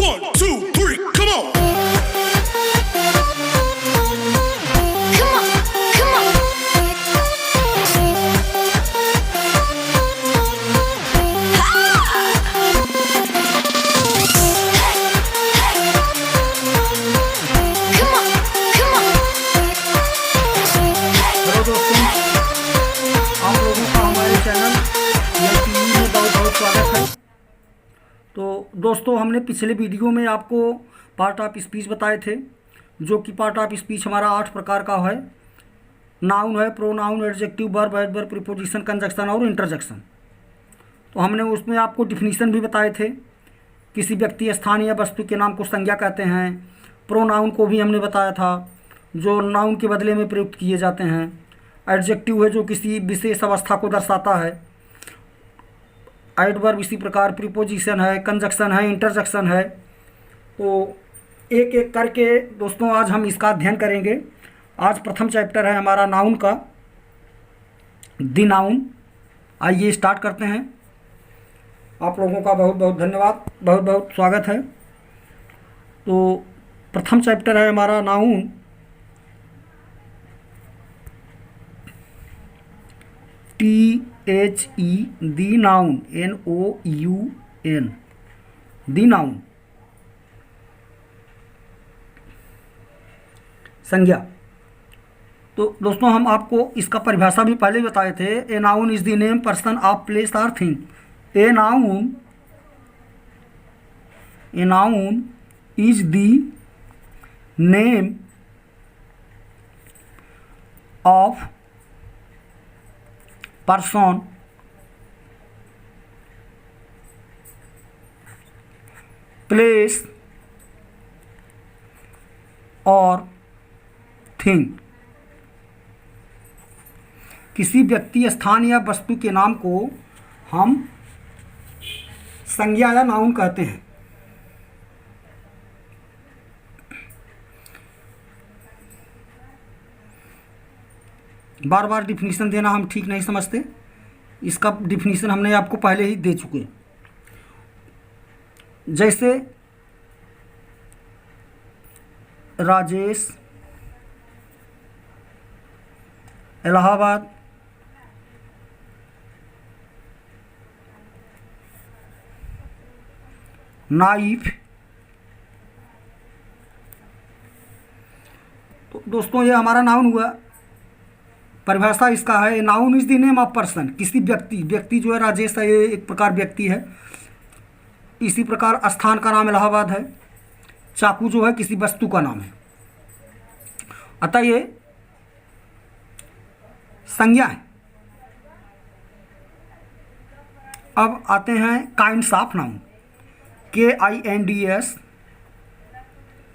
1, 2, 3, come on. Come on, come on. Come on, come on. Hello दोस्तों, आप लोगों का हमारे चैनल टीवी में बहुत बहुत स्वागत है। तो दोस्तों, हमने पिछले वीडियो में आपको पार्ट ऑफ स्पीच बताए थे, जो कि पार्ट ऑफ स्पीच हमारा 8 प्रकार का है। नाउन है, pronoun, adjective, verb, adverb, preposition, conjunction और इंटरजेक्शन। तो हमने उसमें आपको डिफिनीशन भी बताए थे। किसी व्यक्ति, स्थान या वस्तु के नाम को संज्ञा कहते हैं। प्रोनाउन को भी हमने बताया था, जो नाउन के बदले में प्रयुक्त किए जाते हैं। एडजेक्टिव है, जो किसी विशेष अवस्था को दर्शाता है। एडवर्ब इसी प्रकार, प्रीपोजिशन है, कंजक्शन है, इंटरजेक्शन है। तो एक एक करके दोस्तों आज हम इसका अध्ययन करेंगे। आज प्रथम चैप्टर है हमारा नाउन का, द नाउन। आइए स्टार्ट करते हैं। आप लोगों का बहुत बहुत धन्यवाद, बहुत बहुत स्वागत है। तो प्रथम चैप्टर है हमारा noun. THE the noun, NOUN, the noun, संज्ञा। तो दोस्तों, हम आपको इसका परिभाषा भी पहले बताए थे। A noun is the name, person, of, place और thing. A noun is the name of person, place और थिंग। किसी व्यक्ति, स्थान या वस्तु के नाम को हम संज्ञा या नाउन कहते हैं। बार बार डिफिनीशन देना हम ठीक नहीं समझते। इसका डिफिनीशन हमने आपको पहले ही दे चुके। जैसे राजेश, इलाहाबाद, नाइफ। तो दोस्तों, ये हमारा नाउन हुआ। परिभाषा इसका है, noun is the name of person. किसी व्यक्ति जो है राजेश है, ये एक प्रकार व्यक्ति है। इसी प्रकार स्थान का नाम इलाहाबाद है। चाकू जो है किसी वस्तु का नाम है। अतः ये संज्ञा है। अब आते हैं काइंड्स ऑफ नाउन। KINDS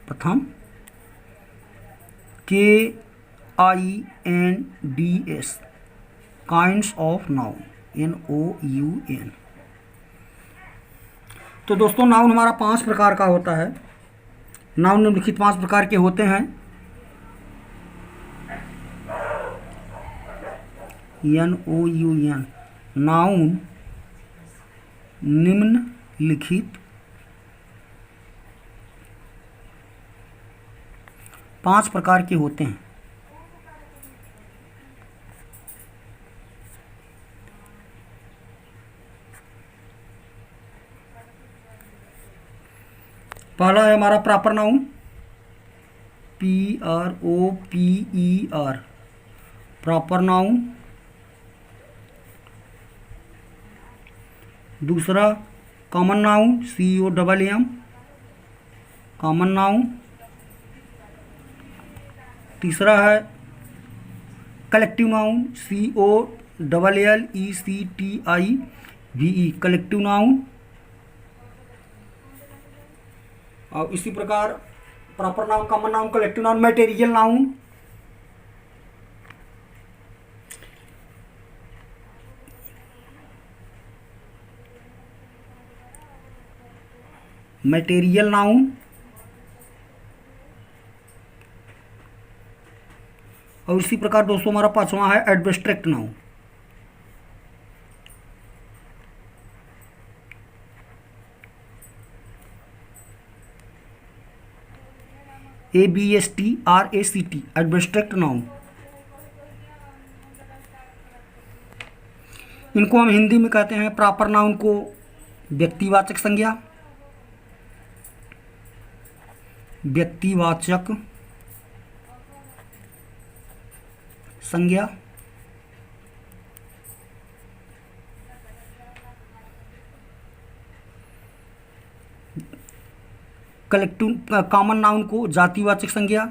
प्रथम, KINDS, kinds of noun, NOUN। तो दोस्तों, नाउन हमारा 5 प्रकार का होता है। नाउन निम्नलिखित 5 प्रकार के होते हैं। NOUN, नाउन निम्नलिखित 5 प्रकार के होते हैं। पहला है हमारा proper noun, PROPER, proper noun. दूसरा common noun, COMM, common noun. तीसरा है collective noun, COLLECTIVE, collective noun. और इसी प्रकार proper noun, common noun, collective noun. Material noun, material noun. और इसी प्रकार दोस्तों हमारा 5वां है abstract noun. ABSTRACT abstract noun. इनको हम हिंदी में कहते हैं प्रॉपर नाउन को व्यक्तिवाचक संज्ञा, व्यक्तिवाचक संज्ञा। कलेक्टिव कॉमन नाउन को जातिवाचक संज्ञा।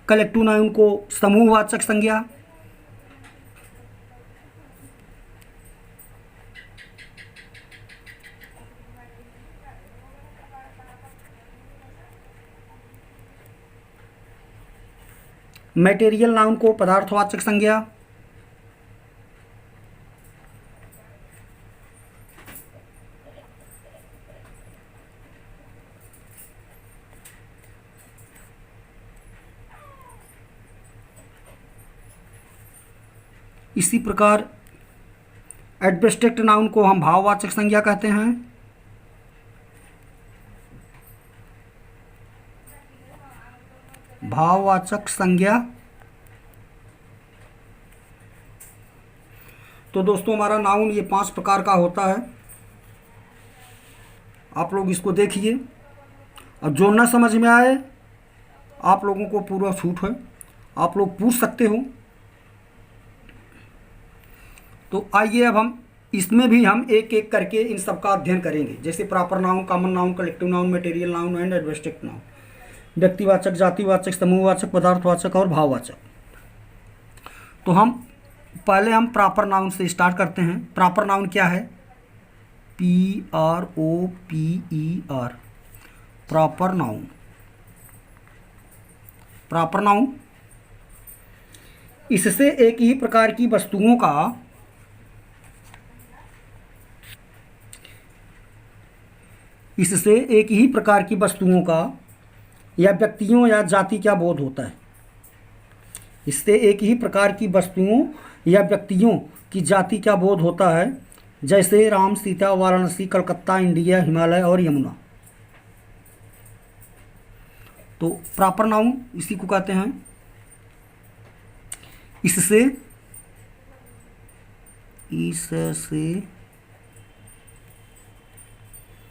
कलेक्टिव नाउन को समूहवाचक संज्ञा। मटेरियल नाउन को पदार्थवाचक संज्ञा। इसी प्रकार एब्स्ट्रैक्ट नाउन को हम भाववाचक संज्ञा कहते हैं। भाववाचक संज्ञा। तो दोस्तों हमारा नाउन ये 5 प्रकार का होता है। आप लोग इसको देखिए और जो ना समझ में आए आप लोगों को पूरा छूट है, आप लोग पूछ सकते हो। तो आइए अब हम इसमें भी हम एक एक करके इन सब का अध्ययन करेंगे, जैसे proper noun, common noun, collective noun, material noun and abstract noun. व्यक्तिवाचक, जातिवाचक, समूहवाचक, पदार्थवाचक और भाववाचक। तो पहले हम प्रॉपर नाउन से स्टार्ट करते हैं। प्रॉपर नाउन क्या है? PROPER, proper noun. Proper noun इससे एक ही प्रकार की वस्तुओं का या व्यक्तियों या जाति का बोध होता है। इससे एक ही प्रकार की वस्तुओं या व्यक्तियों की जाति का बोध होता है, जैसे राम, सीता, वाराणसी, कलकत्ता, इंडिया, हिमालय और यमुना। तो प्रॉपर नाउन इसी को कहते हैं। इससे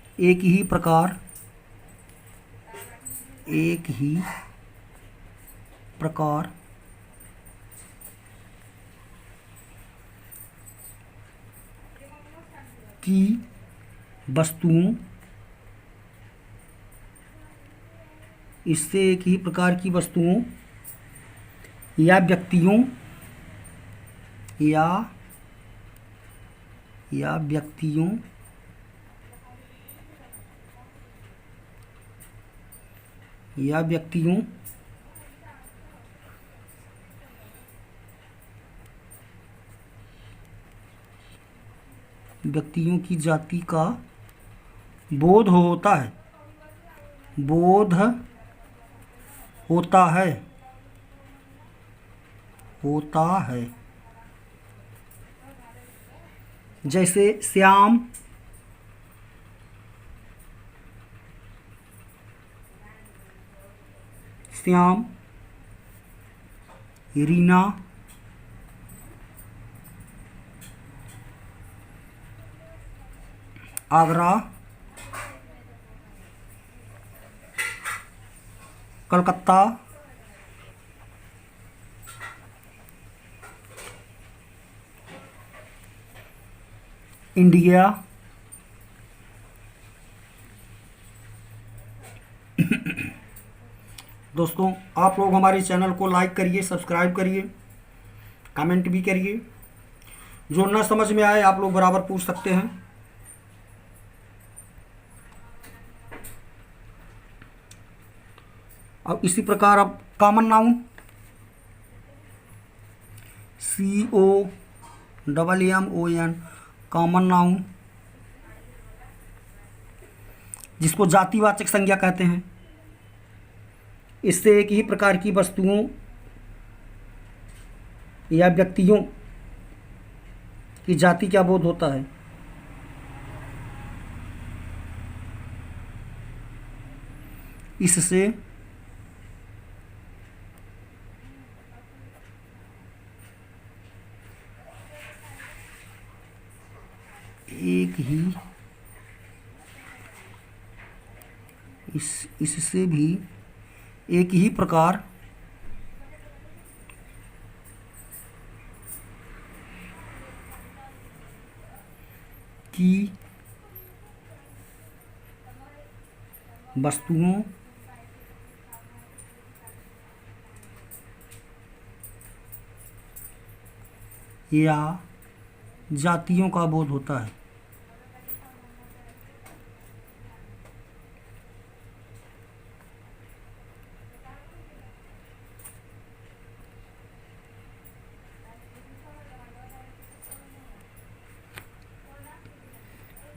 एक ही प्रकार की वस्तुओं, इससे एक ही प्रकार की वस्तुओं या व्यक्तियों की जाति का बोध होता है। जैसे श्याम, रीना, आगरा, कलकत्ता, इंडिया, दोस्तों आप लोग हमारे चैनल को लाइक करिए, सब्सक्राइब करिए, कमेंट भी करिए। जो ना समझ में आए आप लोग बराबर पूछ सकते हैं। अब इसी प्रकार अब common noun, COMMON, common noun, जिसको जातिवाचक संज्ञा कहते हैं। इससे एक ही प्रकार की वस्तुओं या व्यक्तियों की जाति का बोध होता है। इससे इससे भी एक ही प्रकार की वस्तुओं या जातियों का बोध होता है।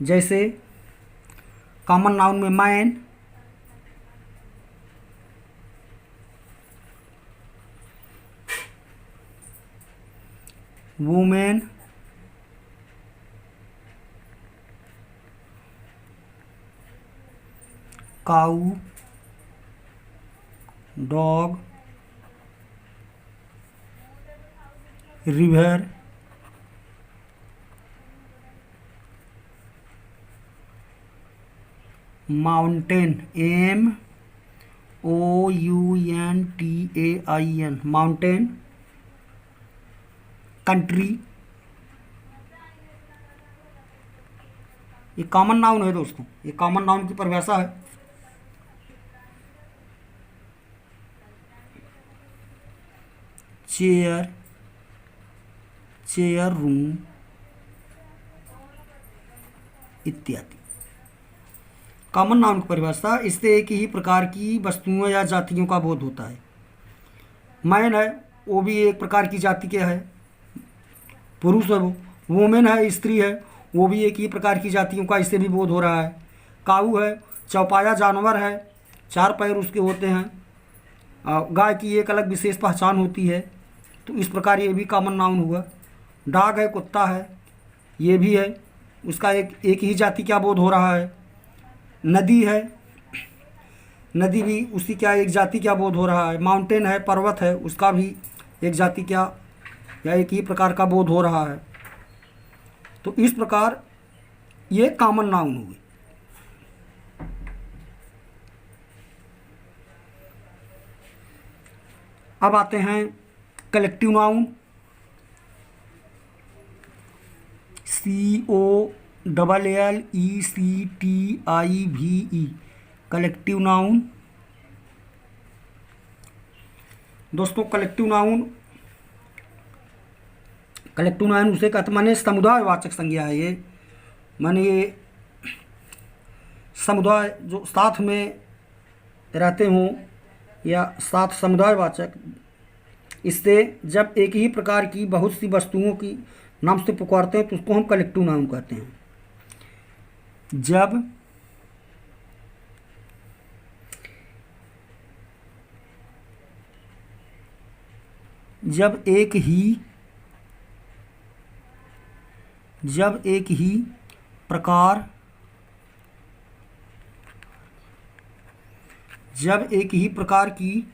जैसे कॉमन नाउन में man, women, cow, dog, river, mountain, MOUNTAIN, mountain, country, ये कॉमन नाउन है दोस्तों, ये कॉमन नाउन की परिभाषा है। चेयर, चेयर रूम इत्यादि कॉमन नाउन की परिभाषा। इससे एक ही प्रकार की वस्तुओं या जातियों का बोध होता है। मैन है, वो भी एक प्रकार की जाति के है, पुरुष है वो। वुमेन है, स्त्री है, वो भी एक ही प्रकार की जातियों का इससे भी बोध हो रहा है। काऊ है, चौपाया जानवर है, 4 पैर उसके होते हैं। गाय की एक अलग विशेष पहचान होती है, तो इस प्रकार ये भी कॉमन नाउन हुआ। डॉग है, कुत्ता है, ये भी है, उसका एक ही जाति का बोध हो रहा है। नदी है, नदी भी उसी क्या एक जाति का बोध हो रहा है। माउंटेन है, पर्वत है, उसका भी एक जाति क्या या एक ही प्रकार का बोध हो रहा है। तो इस प्रकार ये कॉमन नाउन हुए। अब आते हैं collective noun. COLLECTIVE, collective noun. दोस्तों कलेक्टिव नाउन उसे कहते माने समुदायवाचक संज्ञा है। ये माने ये समुदाय जो साथ में रहते हों या साथ समुदायवाचक, इससे जब एक ही प्रकार की बहुत सी वस्तुओं की नाम से पुकारते हैं तो उसको हम कलेक्टिव नाउन कहते हैं। जब एक ही प्रकार की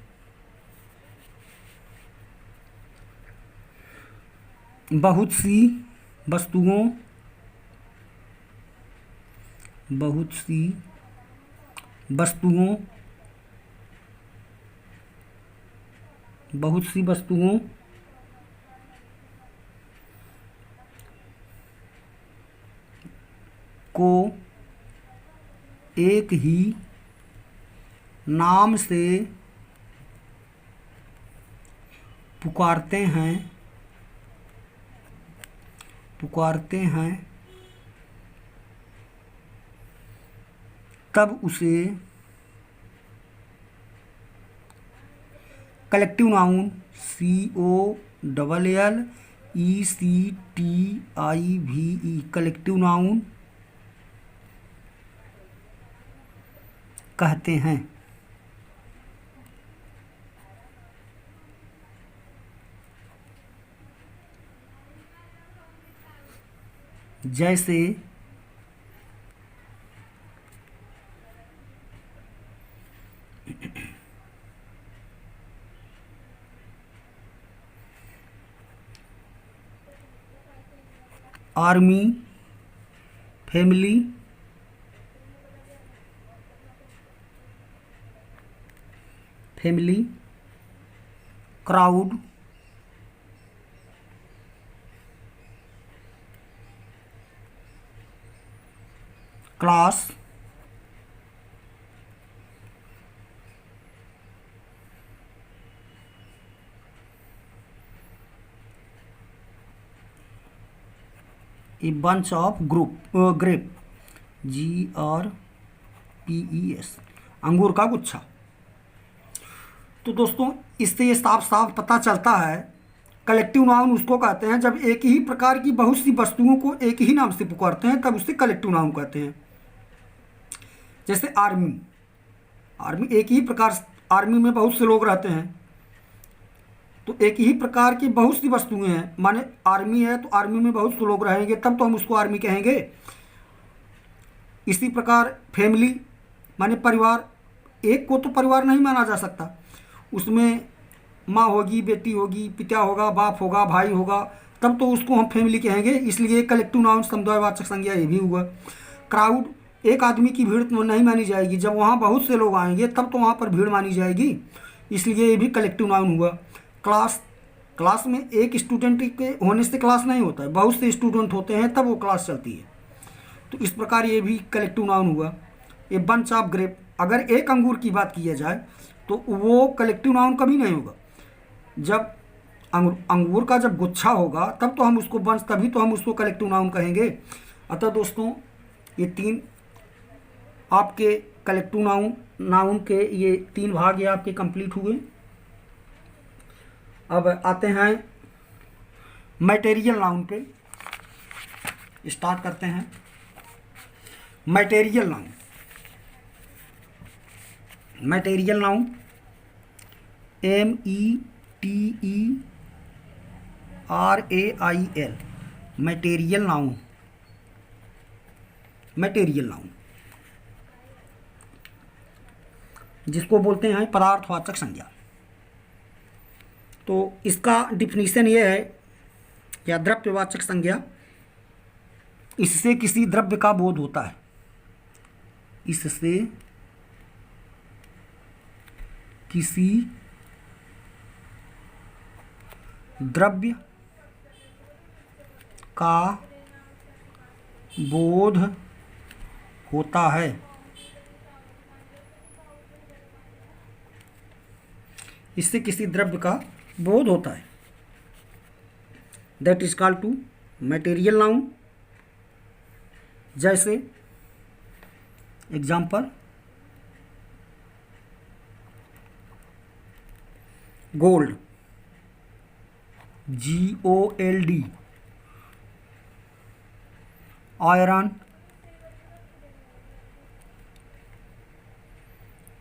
बहुत सी वस्तुओं को एक ही नाम से पुकारते हैं तब उसे collective noun COLLECTIVE, collective noun कहते हैं। जैसे army, family, crowd, class, a bunch of grape, GRPES, अंगूर का गुच्छा। तो दोस्तों इससे ये साफ साफ पता चलता है कलेक्टिव नाउन उसको कहते हैं जब एक ही प्रकार की बहुत सी वस्तुओं को एक ही नाम से पुकारते हैं, तब उसे कलेक्टिव नाउन कहते हैं। जैसे आर्मी, एक ही प्रकार, आर्मी में बहुत से लोग रहते हैं, तो एक ही प्रकार की बहुत सी वस्तुएं हैं, माने आर्मी है तो आर्मी में बहुत से लोग रहेंगे, तब तो हम उसको आर्मी कहेंगे। इसी प्रकार फैमिली माने परिवार, एक को तो परिवार नहीं माना जा सकता, उसमें माँ होगी, बेटी होगी, पिता होगा, बाप होगा, भाई होगा, तब तो उसको हम फैमिली कहेंगे, इसलिए कलेक्टिव नाउन समुदायवाचक संज्ञा ये भी हुआ। क्राउड, एक आदमी की भीड़ तो नहीं मानी जाएगी, जब वहाँ बहुत से लोग आएंगे तब तो वहाँ पर भीड़ मानी जाएगी, इसलिए ये भी कलेक्टिव नाउन हुआ। क्लास में एक स्टूडेंट के होने से क्लास नहीं होता है, बहुत से स्टूडेंट होते हैं तब वो क्लास चलती है, तो इस प्रकार ये भी कलेक्टिव नाउन हुआ। ए बंच ऑफ ग्रेप, अगर एक अंगूर की बात की जाए तो वो कलेक्टिव नाउन कभी नहीं होगा, जब अंगूर का जब गुच्छा होगा तब तो हम उसको बंच, तभी तो हम उसको कलेक्टिव नाउन कहेंगे। अतः दोस्तों ये तीन आपके कलेक्टिव नाउन के ये तीन भाग ये आपके कंप्लीट हुए। अब आते हैं मटेरियल नाउन पे, स्टार्ट करते हैं। Material noun, METERAIL, material noun जिसको बोलते हैं पदार्थवाचक संज्ञा। तो इसका डिफिनीशन ये है या द्रव्यवाचक संज्ञा, इससे किसी द्रव्य का बोध होता है, इससे किसी द्रव्य का बोध होता है। इससे किसी द्रव्य का बोध होता है, that is called to material noun. जैसे example, gold, GOLD, iron,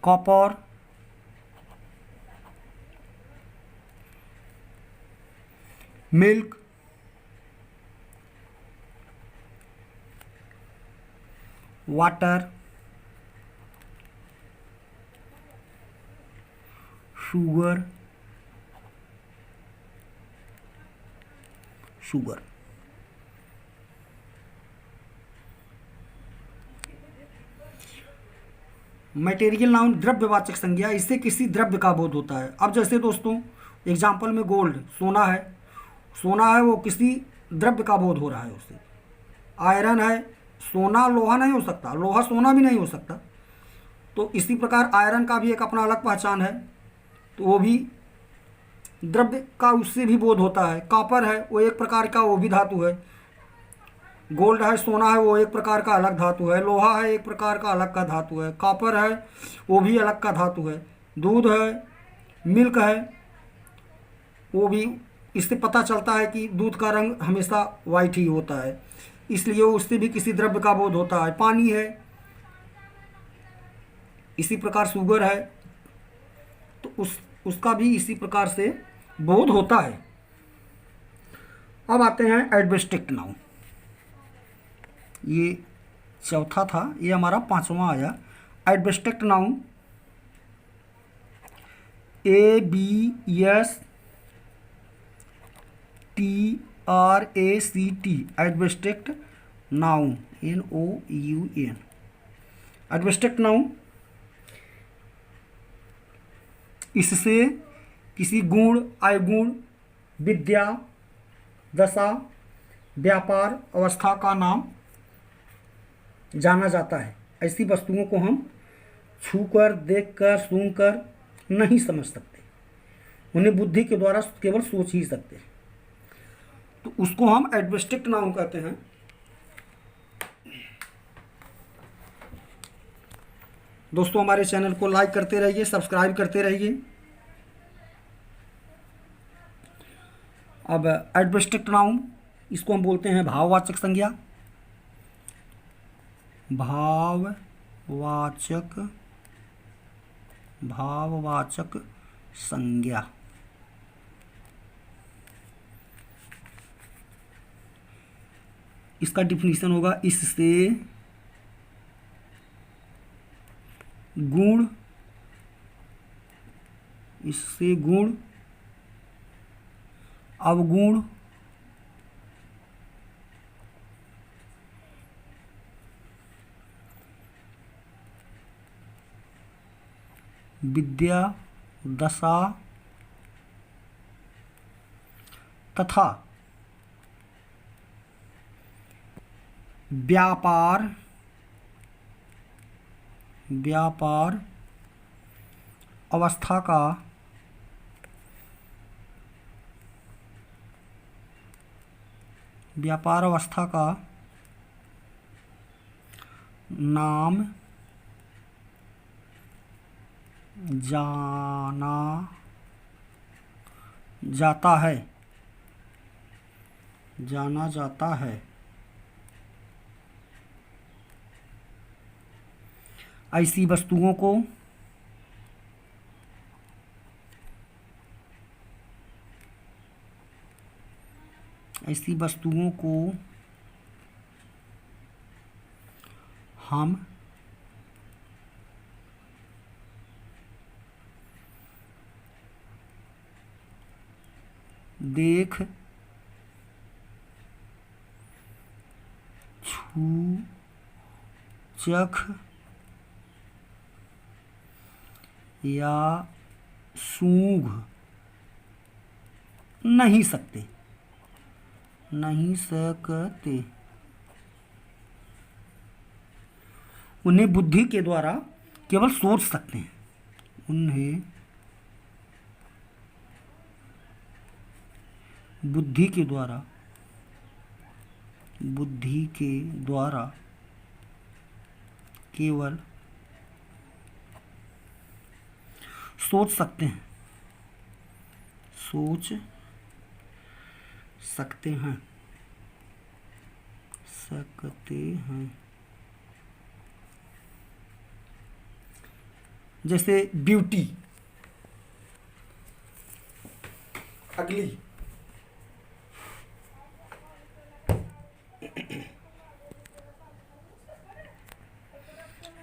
copper, milk, water, sugar, material noun द्रव्यवाचक संज्ञा, इससे किसी द्रव्य का बोध होता है। अब जैसे दोस्तों एग्जाम्पल में गोल्ड, सोना है वो किसी द्रव्य का बोध हो रहा है उससे। आयरन है, सोना लोहा नहीं हो सकता, लोहा सोना भी नहीं हो सकता, तो इसी प्रकार आयरन का भी एक अपना अलग पहचान है, तो वो भी द्रव्य का उससे भी बोध होता है। कॉपर है वो एक प्रकार का वो भी धातु है, गोल्ड है, सोना है वो एक प्रकार का अलग धातु है, लोहा है एक प्रकार का अलग का धातु है, कॉपर है वो भी अलग का धातु है, दूध है, मिल्क है, वो भी, इससे पता चलता है कि दूध का रंग हमेशा वाइट ही होता है, इसलिए उससे भी किसी द्रव्य का बोध होता है। पानी है, इसी प्रकार शुगर है, तो उसका भी इसी प्रकार से बोध होता है। अब आते हैं एडजेक्टिव नाउन। ये चौथा था, ये हमारा पांचवा आया। Abstract noun, ABSTRACT, abstract noun, NOUN। Abstract noun, इससे किसी गुण, अवगुण, विद्या, दशा, व्यापार, अवस्था का नाम जाना जाता है। ऐसी वस्तुओं को हम छूकर, देखकर, सूंघकर नहीं समझ सकते, उन्हें बुद्धि के द्वारा केवल सोच ही सकते हैं, तो उसको हम एब्स्ट्रैक्ट नाउन कहते हैं। दोस्तों हमारे चैनल को लाइक करते रहिए, सब्सक्राइब करते रहिए। अब एब्स्ट्रैक्ट नाउन, इसको हम बोलते हैं भाववाचक संज्ञा। भाववाचक संज्ञा। इसका डिफिनीशन होगा, इससे गुण, अवगुण, विद्या, दशा तथा व्यापार अवस्था का नाम जाना जाता है। ऐसी वस्तुओं को हम देख, छू, चख या सूंघ नहीं सकते। उन्हें बुद्धि के द्वारा केवल सोच सकते हैं। उन्हें बुद्धि के द्वारा केवल सोच सकते हैं। जैसे ब्यूटी, अगली,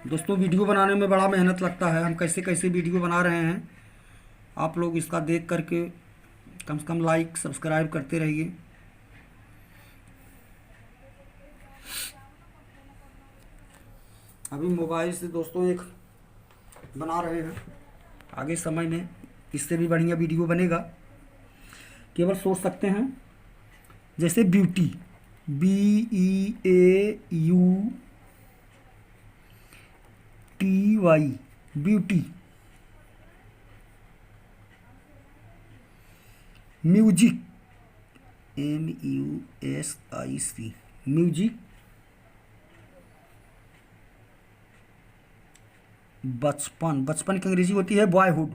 दोस्तों वीडियो बनाने में बड़ा मेहनत लगता है। हम कैसे कैसे वीडियो बना रहे हैं, आप लोग इसका देख करके कम से कम लाइक सब्सक्राइब करते रहिए। अभी मोबाइल से दोस्तों एक बना रहे हैं, आगे समय में इससे भी बढ़िया वीडियो बनेगा। केवल सोच सकते हैं। जैसे beauty, BEAUTY, beauty. Music, MUSIC, music. बचपन की अंग्रेजी होती है boyhood,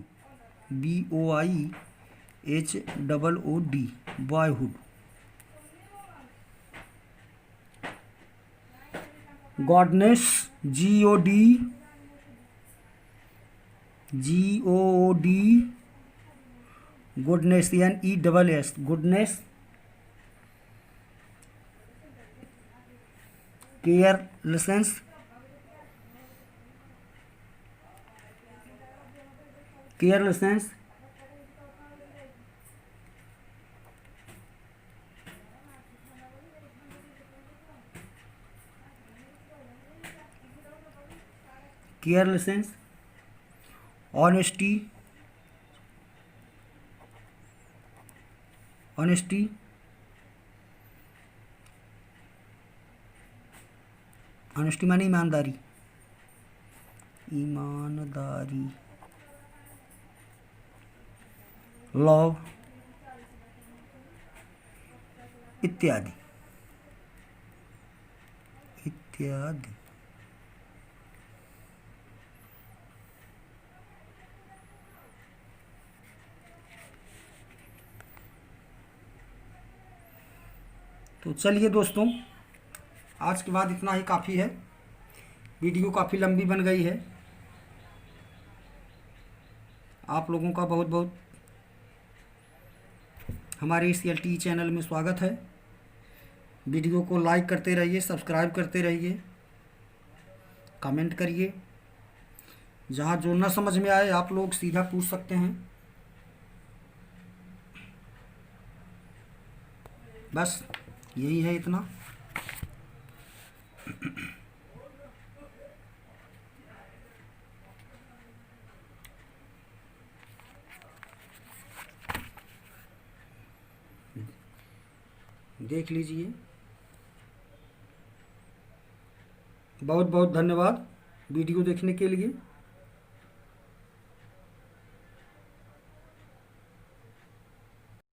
BOYHOOD, boyhood. Goodness, GOD, goodness, NESS, goodness. Carelessness, carelessness, carelessness, honesty, honesty, honesty माने ईमानदारी, ईमानदारी, लव इत्यादि इत्यादि। तो चलिए दोस्तों, आज के बाद इतना ही काफ़ी है। वीडियो काफ़ी लंबी बन गई है। आप लोगों का बहुत बहुत हमारे इस LTE चैनल में स्वागत है। वीडियो को लाइक करते रहिए, सब्सक्राइब करते रहिए, कमेंट करिए। जहाँ जो ना समझ में आए आप लोग सीधा पूछ सकते हैं। बस यही है, इतना। देख लीजिए। बहुत बहुत धन्यवाद वीडियो देखने के लिए।